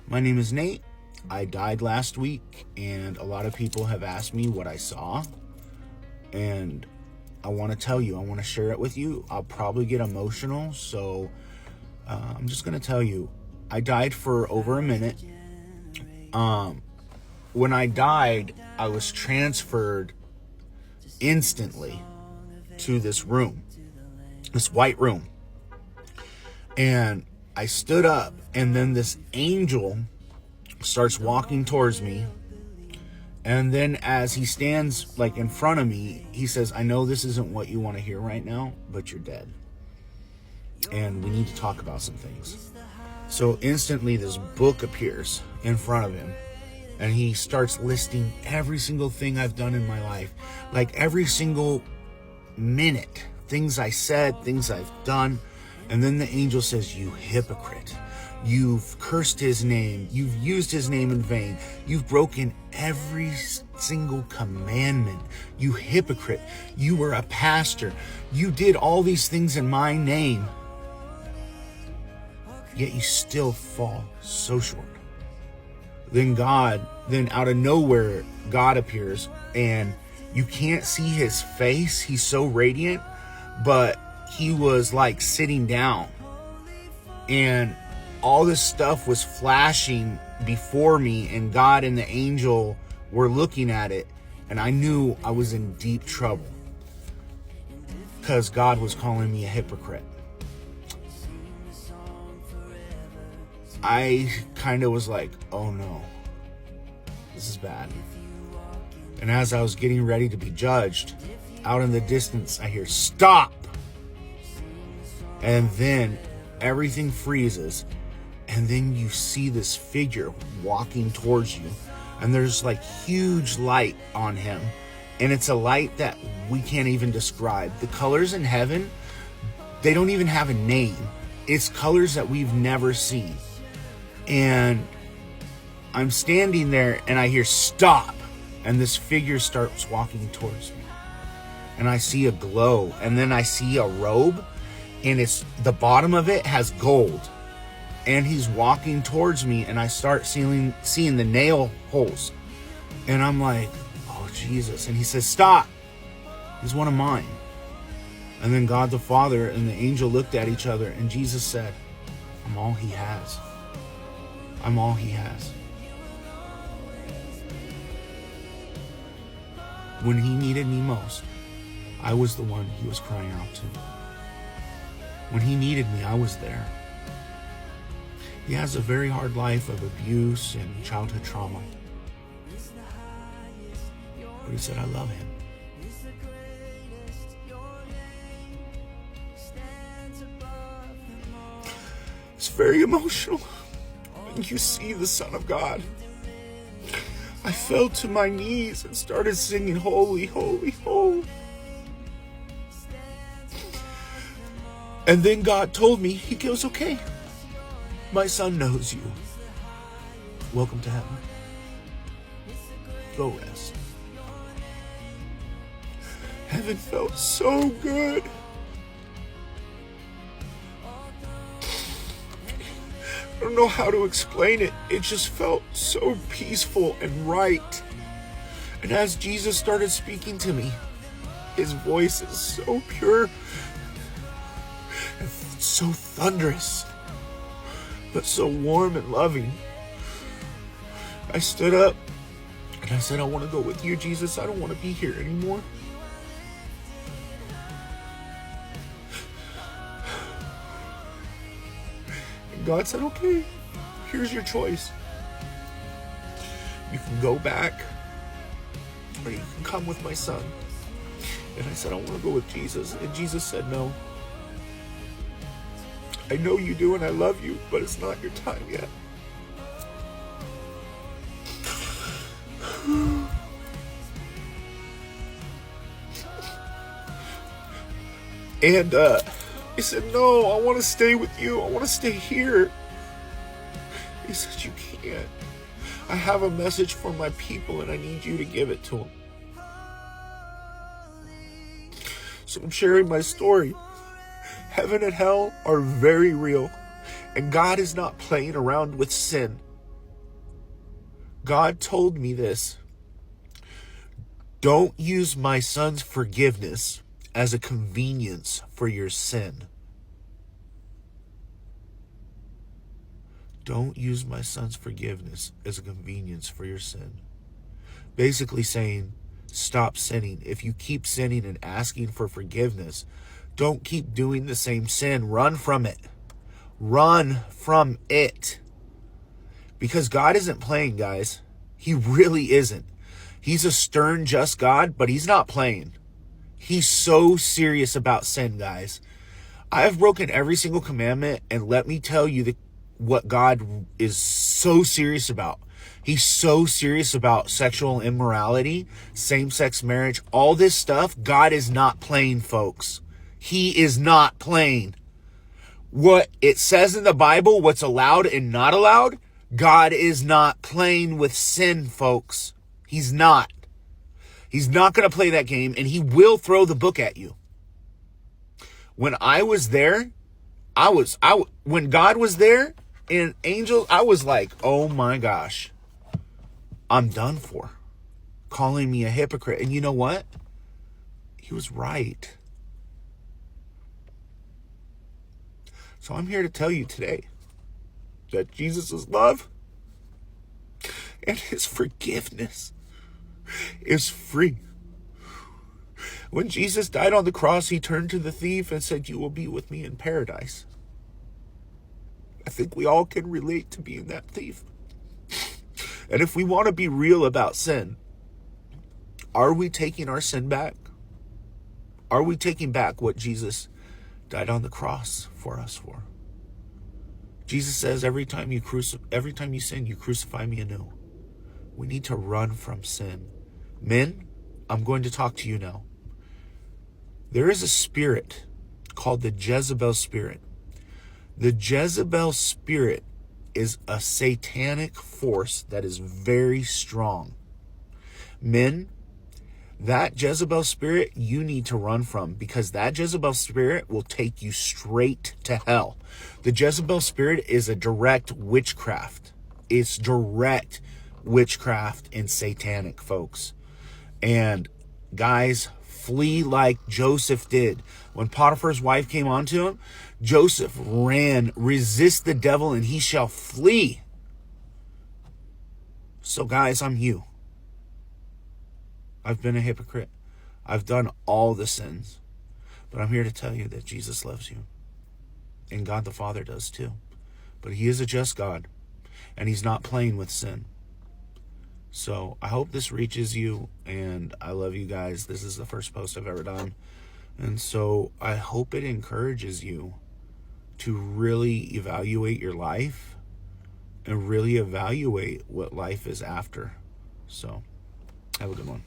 My name is Nate. I died last week, and a lot of people have asked me what I saw. And I want to tell you, I want to share it with you. I'll probably get emotional, so I'm just going to tell you. I died for over a minute. When I died, I was transferred instantly to this room, this white room. And I stood up, and then this angel starts walking towards me. And then as he stands like in front of me, he says, I know this isn't what you want to hear right now, but you're dead. And we need to talk about some things. So instantly this book appears in front of him. And he starts listing every single thing I've done in my life. Like every single minute. Things I said, things I've done. And then the angel says, you hypocrite. You've cursed his name. You've used his name in vain. You've broken every single commandment. You hypocrite. You were a pastor. You did all these things in my name. Yet you still fall so short. Then out of nowhere, God appears, and you can't see his face. He's so radiant, but he was like sitting down, and all this stuff was flashing before me, and God and the angel were looking at it, and I knew I was in deep trouble because God was calling me a hypocrite. I kind of was like, oh no, this is bad. And as I was getting ready to be judged, out in the distance, I hear, stop! And then everything freezes. And then you see this figure walking towards you. And there's like huge light on him. And it's a light that we can't even describe. The colors in heaven, they don't even have a name. It's colors that we've never seen. And I'm standing there and I hear stop. And this figure starts walking towards me. And I see a glow. And then I see a robe. And it's the bottom of it has gold. And he's walking towards me. And I start seeing the nail holes. And I'm like, oh, Jesus. And he says, stop. He's one of mine. And then God the Father and the angel looked at each other. And Jesus said, I'm all he has. I'm all he has. When he needed me most, I was the one he was crying out to. When he needed me, I was there. He has a very hard life of abuse and childhood trauma. But he said, I love him. It's very emotional. You see the Son of God. I fell to my knees and started singing, holy, holy, holy. And then God told me, he goes, okay, my son knows you. Welcome to heaven. Go rest. Heaven felt so good. I don't know how to explain it. It just felt so peaceful and right. And as Jesus started speaking to me, his voice is so pure and so thunderous, but so warm and loving. I stood up and I said, I want to go with you, Jesus. I don't want to be here anymore. God said, okay, here's your choice. You can go back, or you can come with my son. And I said, I want to go with Jesus. And Jesus said, no. I know you do and I love you, but it's not your time yet. And he said, no, I want to stay with you. I want to stay here. He said, you can't. I have a message for my people and I need you to give it to them. So I'm sharing my story. Heaven and hell are very real. And God is not playing around with sin. God told me this. Don't use my son's forgiveness as a convenience for your sin. Don't use my son's forgiveness as a convenience for your sin. Basically saying, stop sinning. If you keep sinning and asking for forgiveness, don't keep doing the same sin. Run from it. Run from it. Because God isn't playing, guys. He really isn't. He's a stern, just God, but he's not playing. He's so serious about sin, guys. I have broken every single commandment, and let me tell you what God is so serious about. He's so serious about sexual immorality, same-sex marriage, all this stuff. God is not playing, folks. He is not playing. What it says in the Bible, what's allowed and not allowed, God is not playing with sin, folks. He's not. He's not going to play that game, and he will throw the book at you. When I was there, when God was there and angels, I was like, oh my gosh, I'm done for. Calling me a hypocrite. And you know what? He was right. So I'm here to tell you today that Jesus' love and his forgiveness is free. When Jesus died on the cross, he turned to the thief and said, you will be with me in paradise. I think we all can relate to being that thief. And if we want to be real about sin, are we taking our sin back? Are we taking back what Jesus died on the cross for us for? Jesus says every time you sin, you crucify me anew. We need to run from sin. Men, I'm going to talk to you now. There is a spirit called the Jezebel spirit. The Jezebel spirit is a satanic force that is very strong. Men, that Jezebel spirit you need to run from, because that Jezebel spirit will take you straight to hell. The Jezebel spirit is a direct witchcraft. It's direct witchcraft and satanic, folks. And guys, flee like Joseph did. When Potiphar's wife came onto him, Joseph ran. Resist the devil and he shall flee. So guys, I'm you. I've been a hypocrite. I've done all the sins. But I'm here to tell you that Jesus loves you. And God the Father does too. But he is a just God. And he's not playing with sin. So I hope this reaches you. And I love you guys. This is the first post I've ever done. And so I hope it encourages you to really evaluate your life. And really evaluate what life is after. So have a good one.